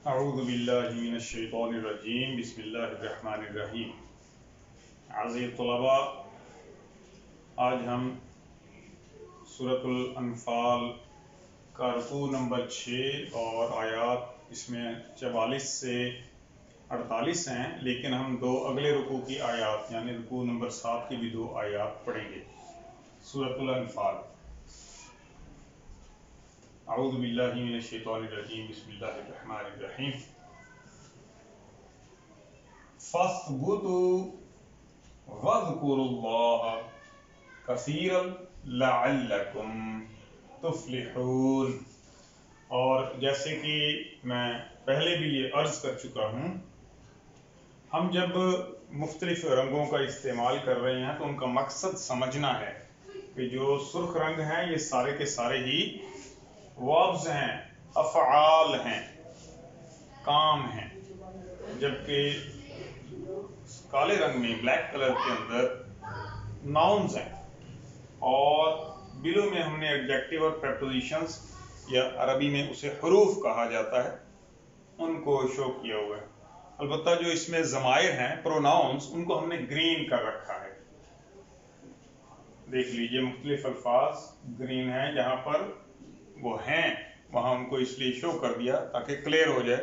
اعوذ باللہ من الشیطان الرجیم بسم اللہ الرحمن الرحیم۔ عزیز طلباء، آج ہم سورۃ الانفال کا رکوع نمبر 6 اور آیات اس میں 44 سے 48 ہیں، لیکن ہم دو اگلے رکوع کی آیات یعنی رکوع نمبر 7 کی بھی 2 آیات پڑھیں گے۔ سورۃ الانفال۔ اعوذ باللہ من الشیطان الرجیم بسم اللہ الرحمن الرحیم۔ فَاثْبُتُوا وَاذْكُرُوا اللَّهَ كَثِيرًا لَعَلَّكُمْ تُفْلِحُونَ۔ اور جیسے کہ میں پہلے بھی یہ عرض کر چکا ہوں، ہم جب مختلف رنگوں کا استعمال کر رہے ہیں تو ان کا مقصد سمجھنا ہے کہ جو سرخ رنگ ہیں یہ سارے کے سارے ہی وربز ہیں، افعال ہیں، کام ہیں، جبکہ کالے رنگ میں بلیک کلر کے اندر ناؤنز ہیں، اور بلو میں ہم نے ایڈجیکٹیو اور پریپوزیشنز یا عربی میں اسے حروف کہا جاتا ہے ان کو شو کیا ہوا ہے۔ البتہ جو اس میں ضمائر ہیں، پروناؤنز، ان کو ہم نے گرین کر رکھا ہے۔ دیکھ لیجئے مختلف الفاظ گرین ہیں، جہاں پر وہ ہیں وہاں ان کو اس لیے شو کر دیا تاکہ کلیئر ہو جائے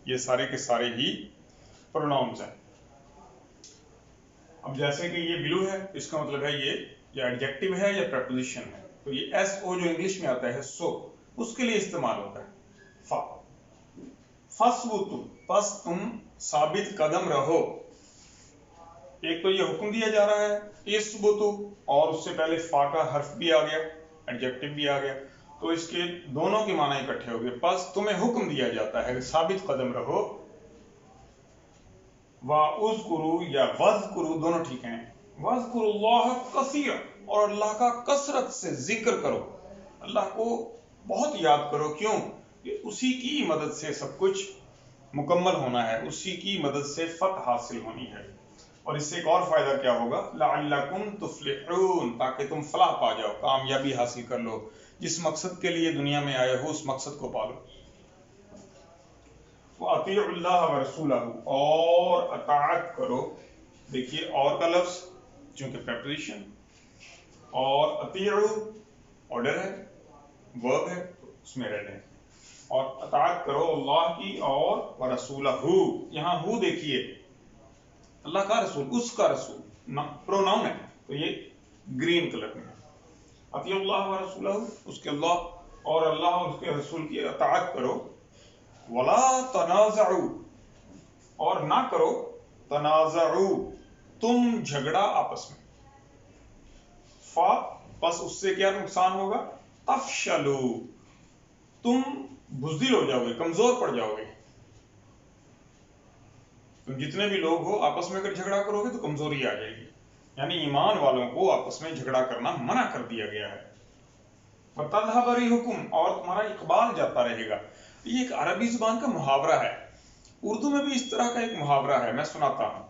یہ سارے کے سارے ہی پروناؤنز ہیں۔ اب جیسے کہ یہ بلو ہے، اس کا مطلب ہے یہ یا ایڈجیکٹیو ہے یا پریپوزیشن ہے، تو یہ ایس او جو انگلش میں آتا ہے سو، اس کے لیے استعمال ہوتا ہے فا۔ فَاثْبُتُوا، پس تم ثابت قدم رہو۔ ایک تو یہ حکم دیا جا رہا ہے اثبتوا، اور اس سے پہلے فا کا حرف بھی آ گیا، ایڈجیکٹیو بھی آ گیا، تو اس کے دونوں کے معنی اکٹھے ہو گئے۔ پس تمہیں حکم دیا جاتا ہے کہ ثابت قدم رہو۔ وَاذْكُرُوا یا وَاذْكُرُوا دونوں ٹھیک ہیں۔ وَاذْكُرُوا اللَّهَ كَثِيرًا، اور اللہ کا کثرت سے ذکر کرو، اللہ کو بہت یاد کرو۔ کیوں؟ کہ اسی کی مدد سے سب کچھ مکمل ہونا ہے، اسی کی مدد سے فتح حاصل ہونی ہے۔ اور اس سے ایک اور فائدہ کیا ہوگا؟ لَعَلَّكُمْ تُفْلِحُونَ، تاکہ تم فلاح پا جاؤ، کامیابی حاصل کر لو، جس مقصد کے لیے دنیا میں آئے ہو اس مقصد کو پالو۔ وَأَطِيعُوا اللَّهَ وَرَسُولَهُ، اور اطاعت کرو۔ دیکھیے اور کا لفظ چونکہ پریپوزیشن، اور اطیعوا آرڈر ہے، ورب ہے، تو اس میں ریڈ ہے، اور اطاعت کرو اللہ کی اور ورسولہ، یہاں ہو دیکھیے اللہ کا رسول، اس کا رسول پروناؤن ہے، تو یہ گرین کلر میں ہے۔ اطیعوا اللہ ورسولہ، اس کے اللہ اور اس کے رسول کی اطاعت کرو۔ ولا تنازعوا، اور نہ کرو تنازعوا، تم جھگڑا آپس میں۔ فا، بس اس سے کیا نقصان ہوگا؟ تفشلوا، تم بزدل ہو جاؤ گے، کمزور پڑ جاؤ گے۔ تم جتنے بھی لوگ ہو آپس میں اگر جھگڑا کرو گے تو کمزوری آ جائے گی، یعنی ایمان والوں کو آپس میں جھگڑا کرنا منع کر دیا گیا ہے۔ وَتَذْهَبَ رِيحُكُمْ، اور تمہارا اقبال جاتا رہے گا۔ یہ ایک عربی زبان کا محاورہ ہے، اردو میں بھی اس طرح کا ایک محاورہ ہے، میں سناتا ہوں۔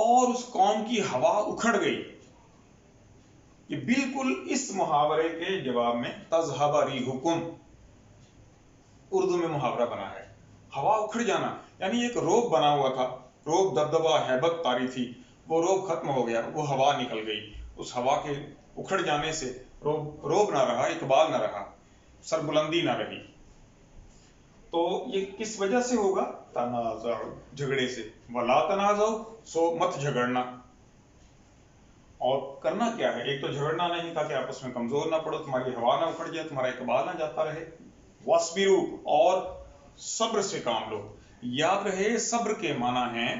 اور اس قوم کی ہوا اکھڑ گئی، یہ بالکل اس محاورے کے جواب میں تذہب ریحکم اردو میں محاورہ بنا ہے۔ ہوا اکھڑ جانا یعنی ایک روب بنا ہوا تھا، روب دبدبہ ہیبت طاری تھی، وہ روب ختم ہو گیا، وہ ہوا نکل گئی، اس ہوا کے اکھڑ جانے سے روب نہ رہا، اقبال نہ رہا، سربلندی نہ رہی۔ تو یہ کس وجہ سے ہوگا؟ تنازع، جھگڑے سے۔ ولا تنازعوا، سو مت جھگڑنا۔ اور کرنا کیا ہے؟ ایک تو جھگڑنا نہیں تھا کہ آپس میں کمزور نہ پڑو، تمہاری ہوا نہ اکھڑ جائے، تمہارا اقبال نہ جاتا رہے۔ واصبروا، اور صبر سے کام لو۔ یاد رہے صبر کے معنی ہیں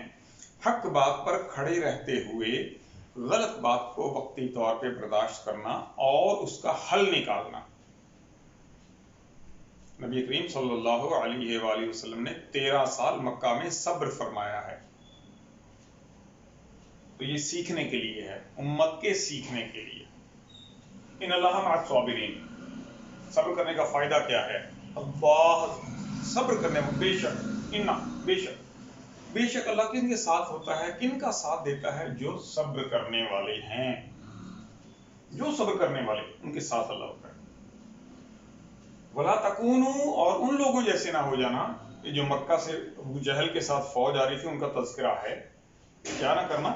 حق بات پر کھڑے رہتے ہوئے غلط بات کو وقتی طور پہ برداشت کرنا اور اس کا حل نکالنا۔ نبی کریم صلی اللہ علیہ وآلہ وسلم نے 13 سال مکہ میں صبر فرمایا ہے، تو یہ سیکھنے کے لیے ہے، امت کے سیکھنے کے لیے۔ ان اللہ مع الصابرین، صبر کرنے کا فائدہ کیا ہے؟ اللہ صبر کرنے میں، بے شک اللہ کن کے ساتھ ہوتا ہے، کن کا ساتھ دیتا ہے؟ جو صبر کرنے والے ہیں، جو صبر کرنے والے ان کے ساتھ اللہ ہوتا ہے۔ ولا تکونو، اور ان لوگوں جیسے نہ ہو جانا کہ جو مکہ سے ابو جہل کے ساتھ فوج آ رہی تھی، ان کا تذکرہ ہے، کیا نہ کرنا،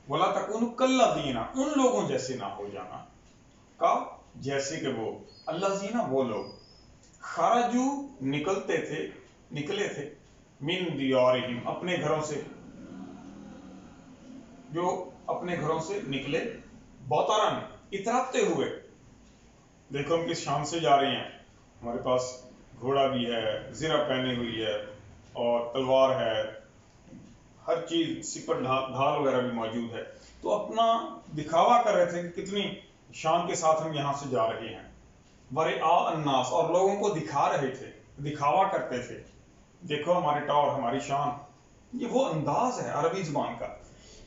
ولا تکونو کالذین، ان لوگوں جیسے نہ ہو جانا، کا جیسے کہ وہ، الذین وہ لوگ، خرجو نکلے تھے من دیارہم اپنے گھروں سے، جو اپنے گھروں سے نکلے، بطرن اتراتے ہوئے، دیکھو ہم کس شان سے جا رہے ہیں، ہمارے پاس گھوڑا بھی ہے، زرہ پہنی ہوئی ہے اور تلوار ہے، ہر چیز سپر ڈھال وغیرہ بھی موجود ہے، تو اپنا دکھاوا کر رہے تھے کہ کتنی شان کے ساتھ ہم یہاں سے جا رہے ہیں، ورعاء الناس، اور لوگوں کو دکھا رہے تھے، دکھاوا کرتے تھے، دیکھو ہماری ٹاور، ہماری شان، یہ وہ انداز ہے عربی زبان کا،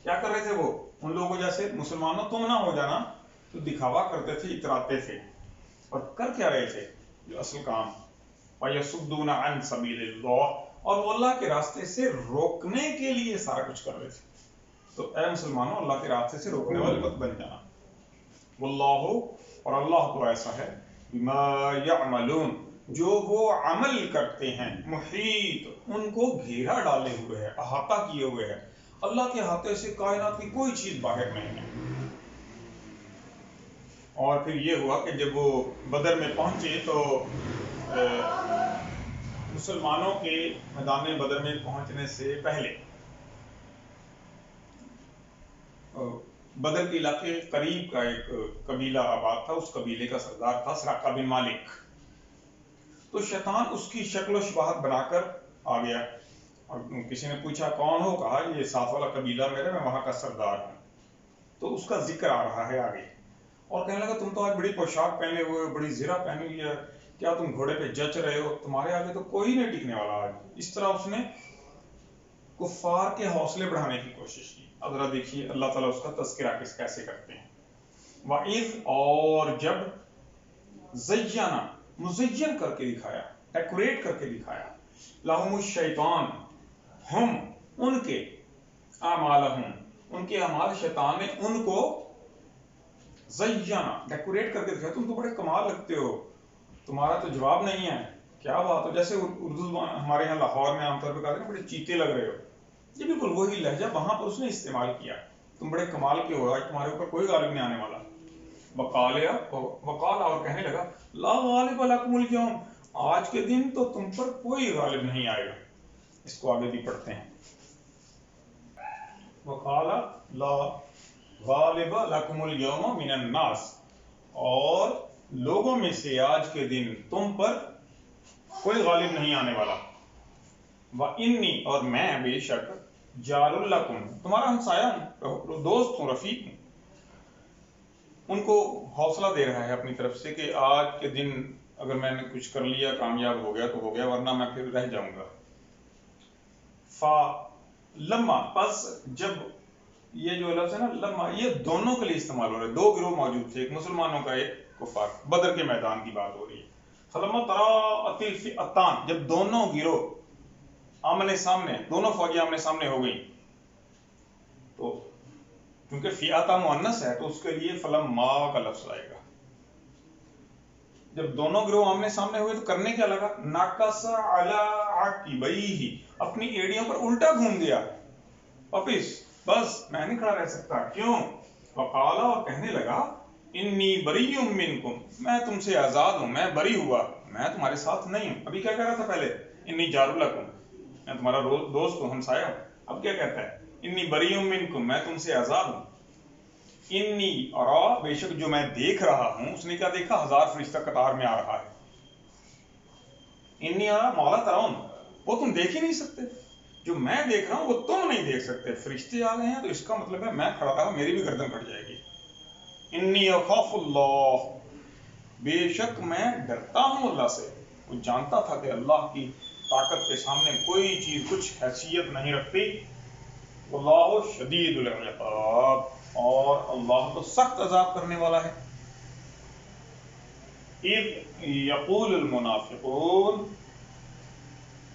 کیا کر رہے تھے وہ، ان لوگوں جیسے مسلمانوں تم نہ ہو جانا، تو دکھاوا کرتے تھے، اتراتے تھے، اور کر کیا رہے تھے جو اصل کام، وَيَصُدُّونَ عَنْ سَبِيلِ اللَّهِ، اور وہ اللہ کے راستے سے روکنے کے لیے سارا کچھ کر رہے تھے، تو اے مسلمانوں اللہ کے راستے سے روکنے والے مت بن جانا، واللہ، اور اللہ تو ایسا ہے، بما یعملون، جو وہ عمل کرتے ہیں، محیط، ان کو گھیرا ڈالے ہوئے ہے، احاطہ کیے ہوئے ہے، اللہ کے احاطے سے کائنات کی کوئی چیز باہر نہیں ہے۔ اور پھر یہ ہوا کہ جب وہ بدر میں پہنچے تو مسلمانوں کے میدان بدر میں پہنچنے سے پہلے بدر کے علاقے قریب کا ایک قبیلہ آباد تھا، اس قبیلے کا سردار تھا سراقہ بن مالک، تو شیطان اس کی شکل و شباہت بنا کر آ گیا، اور کسی نے پوچھا کون ہو، کہا یہ ساتھ والا قبیلہ میرا، میں وہاں کا سردار ہوں، تو اس کا ذکر آ رہا ہے آگے، اور کہنے لگا تم تو آج بڑی پوشاک پہنے ہوئے ہو، بڑی زرہ پہنی ہوئی ہے، کیا تم گھوڑے پہ جچ رہے ہو، تمہارے آگے تو کوئی نہیں ٹکنے والا آج، اس طرح اس نے کفار کے حوصلے بڑھانے کی کوشش کی۔ اب ذرا دیکھیے اللہ تعالیٰ اس کا تذکرہ کیسے کرتے ہیں، وَإِذْ، اور جب، زَيَّنَ، مزین کر کے دکھایا، ڈیکوریٹ کر کے دکھایا، لَهُمُ الشَّيْطَانُ، ہم، ان کے، اعمالہم، ان کے اعمال، شیطان نے ان کو، زَيَّنَ، ڈیکوریٹ کر کے دکھایا، تم تو بڑے کمال لگتے ہو، تمہارا تو جواب نہیں ہے، کیا بات ہو، جیسے اردو زبان ہمارے یہاں لاہور میں عام طور پہ کہتے ہیں بڑے چیتے لگ رہے ہو، یہ بالکل وہی لہجہ وہاں پر اس نے استعمال کیا، تم بڑے کمال کے ہو، آج تمہارے اوپر کوئی غالب نہیں آنے والا، وقال، اور کہنے لگا، لا غالب لکم اليوم، آج کے دن تو تم پر کوئی غالب نہیں آئے گا، اس کو آگے بھی پڑھتے ہیں، وقال لا غالب لکم اليوم من الناس، اور لوگوں میں سے آج کے دن تم پر کوئی غالب نہیں آنے والا، وَإِنِّي، اور میں بے شک، جار لکم، تمہارا ہمسایہ ہوں، دوست ہوں، رفیق ہوں، ان کو حوصلہ دے رہا ہے اپنی طرف سے کہ آج کے دن اگر میں نے کچھ کر لیا، کامیاب ہو گیا تو ہو گیا، ورنہ میں پھر رہ جاؤں گا، لما، پس جب، یہ جو لفظ ہے نا لما، یہ دونوں کے لیے استعمال ہو رہا ہے، دو گروہ موجود تھے، ایک مسلمانوں کا، ایک کفار، بدر کے میدان کی بات ہو رہی ہے، فلما تراءت الفئتان، جب دونوں گروہ آمنے سامنے، دونوں فوجیں آمنے سامنے ہو گئیں، تو کیونکہ فئاتہ مؤنث ہے تو اس کے لیے فلما کا لفظ آئے گا، جب دونوں گروہ آمنے سامنے ہوئے تو کرنے کیا لگا، ناکس علی عقبیہ، اپنی ایڑیوں پر الٹا گھوم گیا، واپس، بس میں نہیں کھڑا رہ سکتا، کیوں، وقال، اور کہنے لگا، انی بریء منکم، میں تم سے آزاد ہوں، میں بری ہوا، میں تمہارے ساتھ نہیں ہوں، ابھی کیا کہہ رہا تھا پہلے، انی جار لکم، میں تمہارا دوست ہوں، ہمسایہ ہوں، اب کیا کہتا ہے، انی بریء منکم، میں تم سے آزاد ہوں، انی ارا، بے شک جو میں دیکھ رہا ہوں، اس نے کیا دیکھا، ہزار فرشتہ قطار میں آ رہا ہے، انی ارا ما لا ترون، وہ تم دیکھ ہی نہیں سکتے، جو میں دیکھ رہا ہوں وہ تم نہیں دیکھ سکتے، فرشتے آ گئے ہیں تو اس کا مطلب ہے میں کھڑا رہا، میری بھی گردن کٹ جائے گی، انی اخاف اللہ، بے شک میں ڈرتا ہوں اللہ سے، وہ جانتا تھا کہ اللہ کی طاقت کے سامنے کوئی چیز کچھ حیثیت نہیں رکھتی، واللہ شدید العقاب، اور اللہ تو سخت عذاب کرنے والا ہے، اذ یقول المنافقون،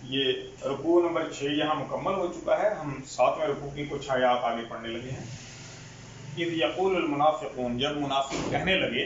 یہ رکوع نمبر 6 یہاں مکمل ہو چکا ہے، ہم 7ویں رکوع کی کچھ آیات آگے پڑھنے لگے ہیں، اذ یقول المنافقون، جب منافق کہنے لگے،